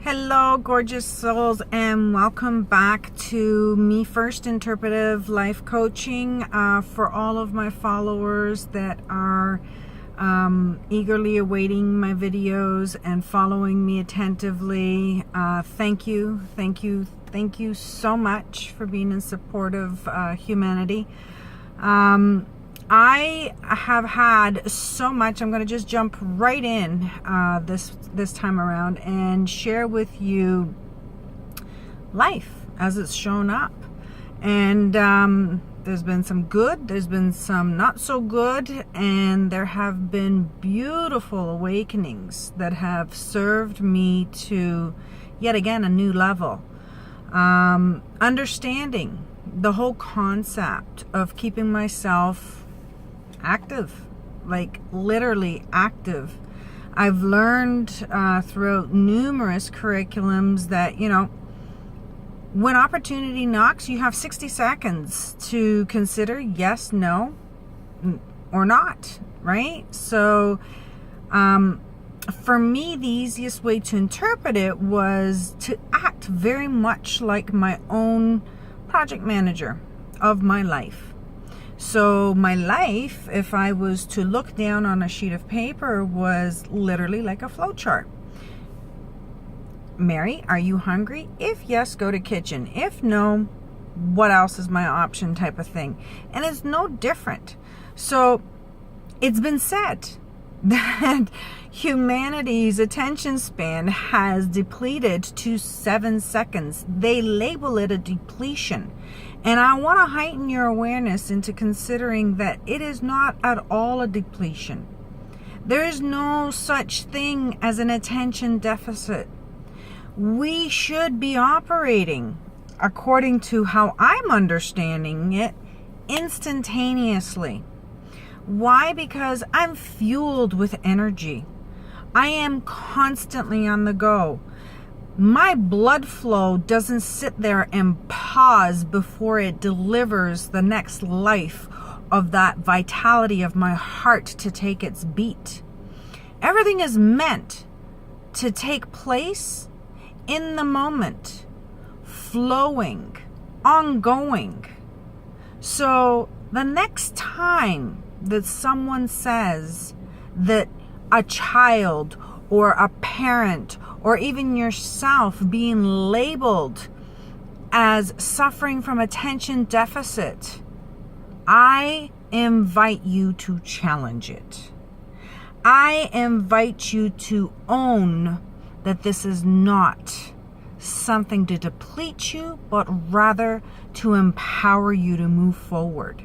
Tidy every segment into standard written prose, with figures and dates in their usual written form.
Hello, gorgeous souls, and welcome back to MeFirst Interpretative Life Coaching. For all of my followers that are eagerly awaiting my videos and following me attentively, thank you so much for being in support of humanity. I have had so much. I'm going to just jump right in this time around and share with you life as it's shown up. And there's been some good, there's been some not so good, and there have been beautiful awakenings that have served me to yet again a new level. Understanding the whole concept of keeping myself active, like literally active. I've learned throughout numerous curriculums that, you know, when opportunity knocks, you have 60 seconds to consider yes, no, or not, right? So for me, the easiest way to interpret it was to act very much like my own project manager of my life. So my life, if I was to look down on a sheet of paper, was literally like a flowchart. Mary, are you hungry? If yes, go to kitchen. If no, what else is my option, type of thing. And it's no different. So it's been said that humanity's attention span has depleted to 7 seconds. They label it a depletion. And I want to heighten your awareness into considering that it is not at all a depletion. There is no such thing as an attention deficit. We should be operating, according to how I'm understanding it, instantaneously. Why? Because I'm fueled with energy. I am constantly on the go. My blood flow doesn't sit there and pause before it delivers the next life of that vitality of my heart to take its beat. Everything is meant to take place in the moment, flowing, ongoing. So the next time that someone says that a child or a parent or even yourself being labeled as suffering from attention deficit, I invite you to challenge it. I invite you to own that this is not something to deplete you, but rather to empower you to move forward.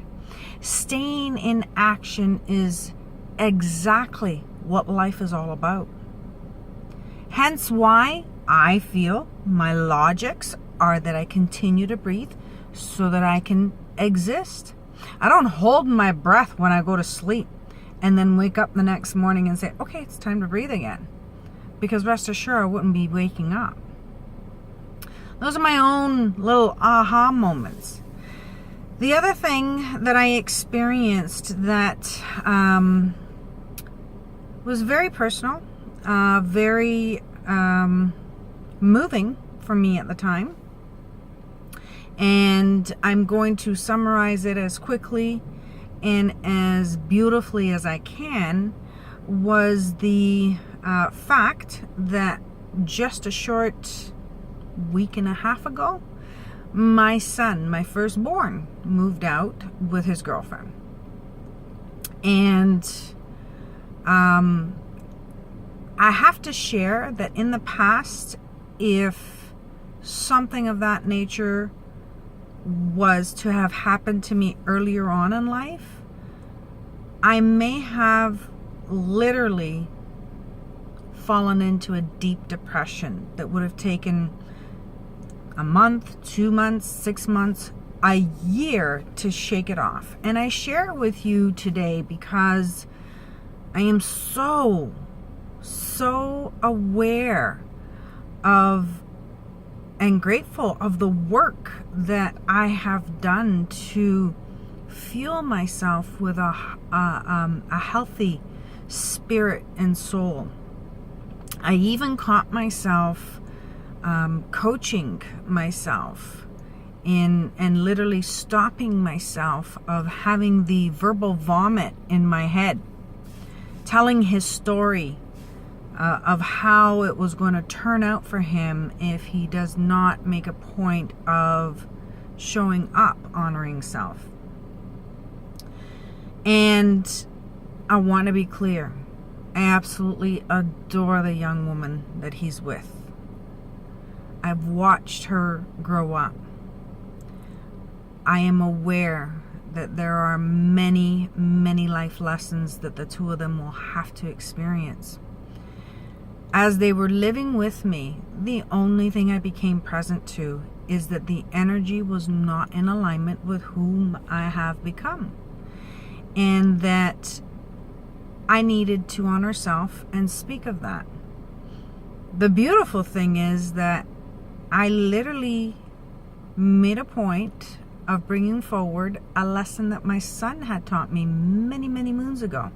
Staying in action is exactly what life is all about. Hence why I feel my logics are that I continue to breathe so that I can exist. I don't hold my breath when I go to sleep and then wake up the next morning and say, okay, it's time to breathe again. Because rest assured, I wouldn't be waking up. Those are my own little aha moments. The other thing that I experienced that was very personal, very moving for me at the time, and I'm going to summarize it as quickly and as beautifully as I can, was the fact that just a short week and a half ago, my son, my firstborn, moved out with his girlfriend. And I have to share that in the past, if something of that nature was to have happened to me earlier on in life, I may have literally fallen into a deep depression that would have taken a month, 2 months, 6 months, a year to shake it off. And I share it with you today because I am so aware of and grateful of the work that I have done to fuel myself with a healthy spirit and soul. I even caught myself coaching myself and literally stopping myself of having the verbal vomit in my head, telling his story of how it was going to turn out for him if he does not make a point of showing up, honoring self. And I want to be clear, I absolutely adore the young woman that he's with. I've watched her grow up. I am aware that there are many, many life lessons that the two of them will have to experience. As they were living with me, the only thing I became present to is that the energy was not in alignment with whom I have become. And that I needed to honor self and speak of that. The beautiful thing is that I literally made a point of bringing forward a lesson that my son had taught me many, many moons ago.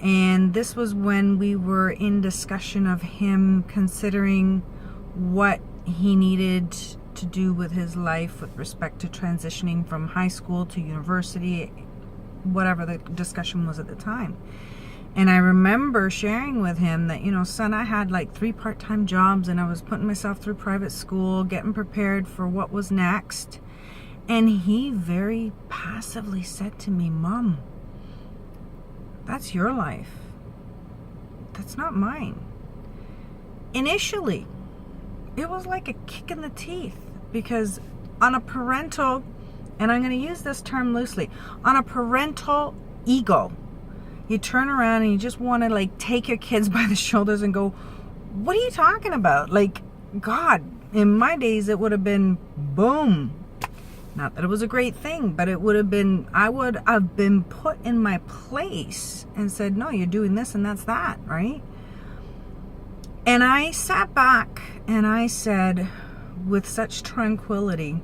And this was when we were in discussion of him considering what he needed to do with his life with respect to transitioning from high school to university, whatever the discussion was at the time. And I remember sharing with him that, son, I had like 3 part-time jobs and I was putting myself through private school, getting prepared for what was next. And he very passively said to me, Mom, that's your life. That's not mine. Initially, it was like a kick in the teeth, because on a parental, and I'm going to use this term loosely, on a parental ego, you turn around and you just want to like take your kids by the shoulders and go, what are you talking about? Like, God, in my days, it would have been boom. Not that it was a great thing, but it would have been, I would have been put in my place and said, no, you're doing this and that's that, right? And I sat back and I said with such tranquility,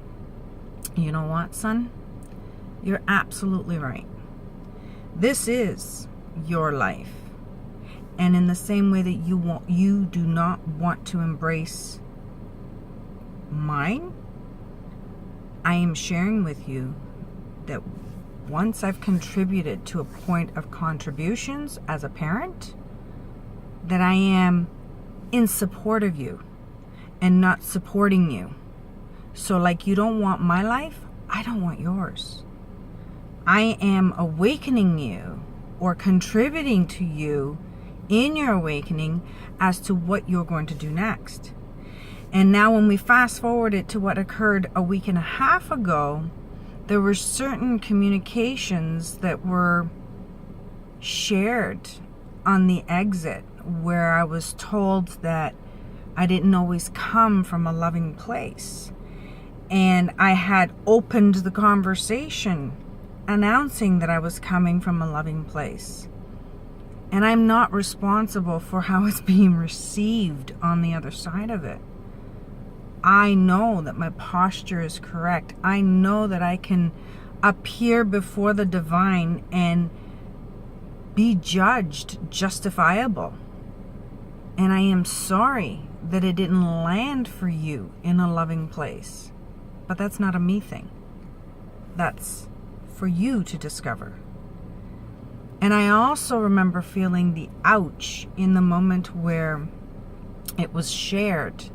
you know what, son? You're absolutely right. This is your life. And in the same way that you do not want to embrace mine, I am sharing with you that once I've contributed to a point of contributions as a parent, that I am in support of you and not supporting you. So like you don't want my life, I don't want yours. I am awakening you or contributing to you in your awakening as to what you're going to do next. And now when we fast forward it to what occurred a week and a half ago, there were certain communications that were shared on the exit where I was told that I didn't always come from a loving place. And I had opened the conversation announcing that I was coming from a loving place. And I'm not responsible for how it's being received on the other side of it. I know that my posture is correct. I know that I can appear before the divine and be judged justifiable. And I am sorry that it didn't land for you in a loving place. But that's not a me thing. That's for you to discover. And I also remember feeling the ouch in the moment where it was shared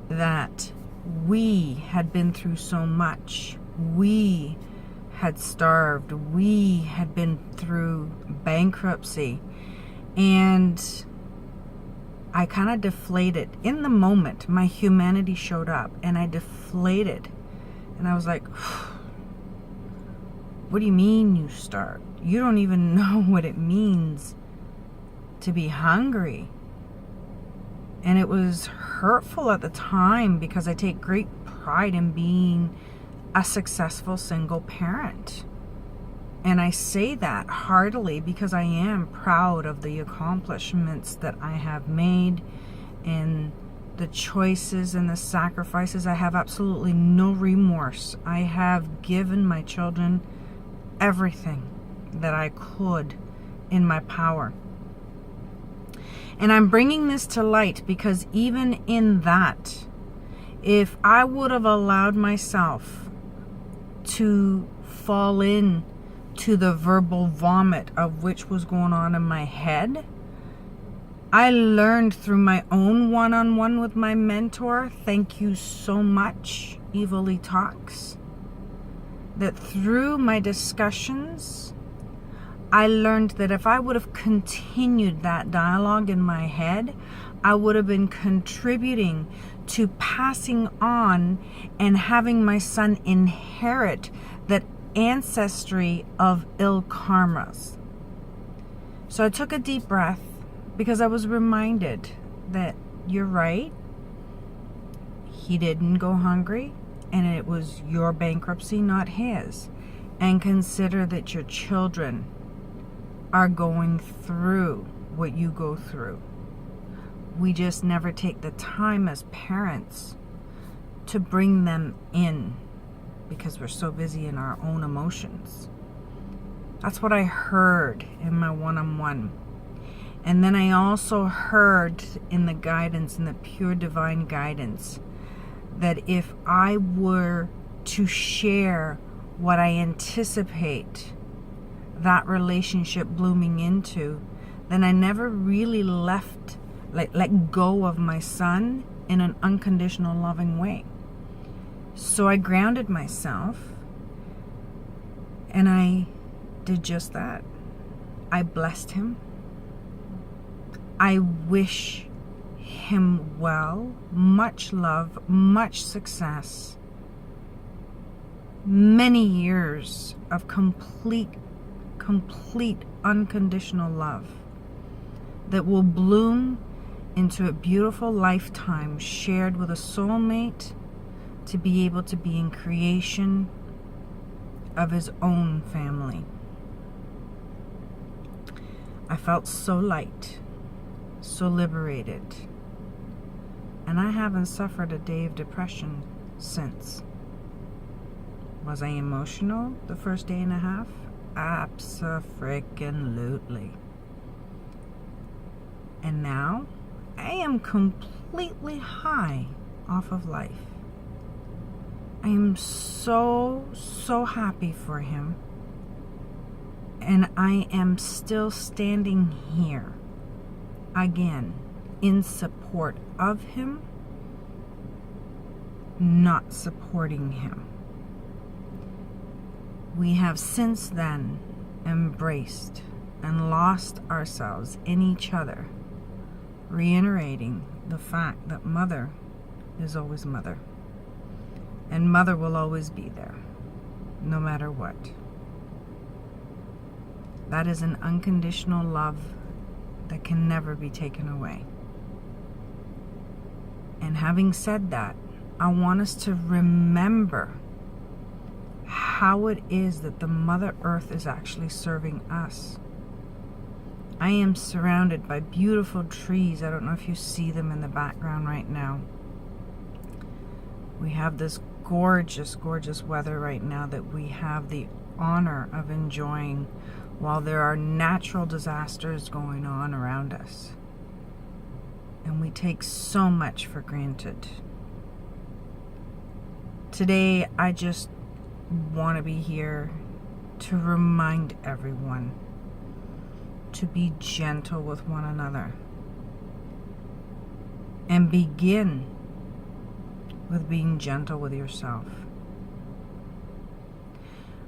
that we had been through so much. We had starved. We had been through bankruptcy. And I kind of deflated. In the moment, my humanity showed up and I deflated. And I was like, what do you mean you starved? You don't even know what it means to be hungry. And it was hurtful at the time because I take great pride in being a successful single parent. And I say that heartily because I am proud of the accomplishments that I have made and the choices and the sacrifices. I have absolutely no remorse. I have given my children everything that I could in my power. And I'm bringing this to light because even in that, if I would have allowed myself to fall in to the verbal vomit of which was going on in my head, I learned through my own one-on-one with my mentor, thank you so much, Evilly Talks, that through my discussions, I learned that if I would have continued that dialogue in my head, I would have been contributing to passing on and having my son inherit that ancestry of ill karmas. So I took a deep breath because I was reminded that you're right. He didn't go hungry, and it was your bankruptcy, not his. And consider that your children are going through what you go through. We just never take the time as parents to bring them in because we're so busy in our own emotions. That's what I heard in my one-on-one. And then I also heard in the guidance, in the pure divine guidance, that if I were to share what I anticipate that relationship blooming into, then I never really let go of my son in an unconditional loving way. So I grounded myself and I did just that. I blessed him. I wish him well, much love, much success, many years of complete unconditional love that will bloom into a beautiful lifetime shared with a soulmate to be able to be in creation of his own family. I felt so light, so liberated, and I haven't suffered a day of depression since. Was I emotional the first day and a half? Abso-frickin-lutely. And now I am completely high off of life. I am so happy for him. And I am still standing here again in support of him, not supporting him. We have since then embraced and lost ourselves in each other, reiterating the fact that mother is always mother. And mother will always be there, no matter what. That is an unconditional love that can never be taken away. And having said that, I want us to remember how it is that the Mother Earth is actually serving us. I am surrounded by beautiful trees. I don't know if you see them in the background right now. We have this gorgeous weather right now that we have the honor of enjoying while there are natural disasters going on around us. And we take so much for granted. Today, I just want to be here to remind everyone to be gentle with one another. And begin with being gentle with yourself.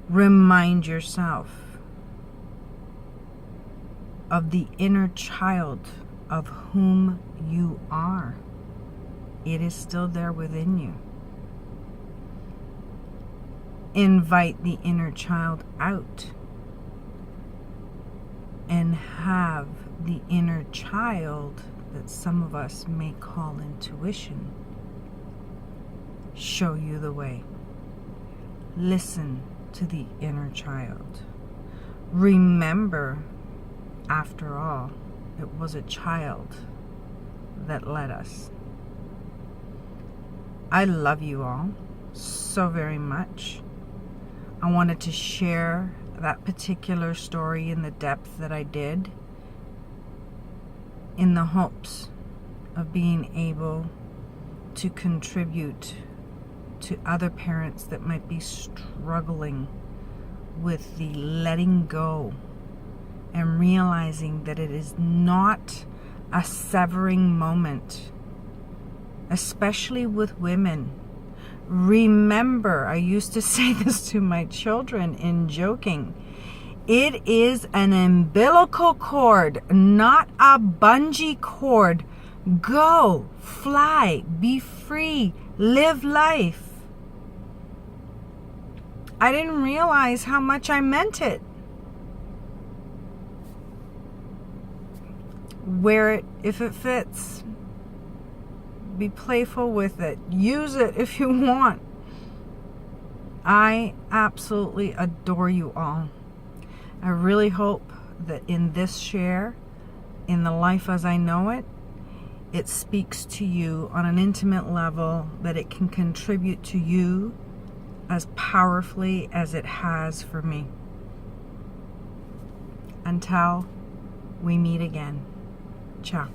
Remind yourself of the inner child of whom you are. It is still there within you. Invite the inner child out and have the inner child that some of us may call intuition show you the way. Listen to the inner child. Remember, after all, it was a child that led us. I love you all so very much. I wanted to share that particular story in the depth that I did in the hopes of being able to contribute to other parents that might be struggling with the letting go and realizing that it is not a severing moment, especially with women. Remember, I used to say this to my children in joking, it is an umbilical cord, not a bungee cord. Go, fly, be free, live life. I didn't realize how much I meant it. Wear it if it fits. Be playful with it. Use it if you want. I absolutely adore you all. I really hope that in this share, in the life as I know it, it speaks to you on an intimate level, that it can contribute to you as powerfully as it has for me. Until we meet again. Ciao.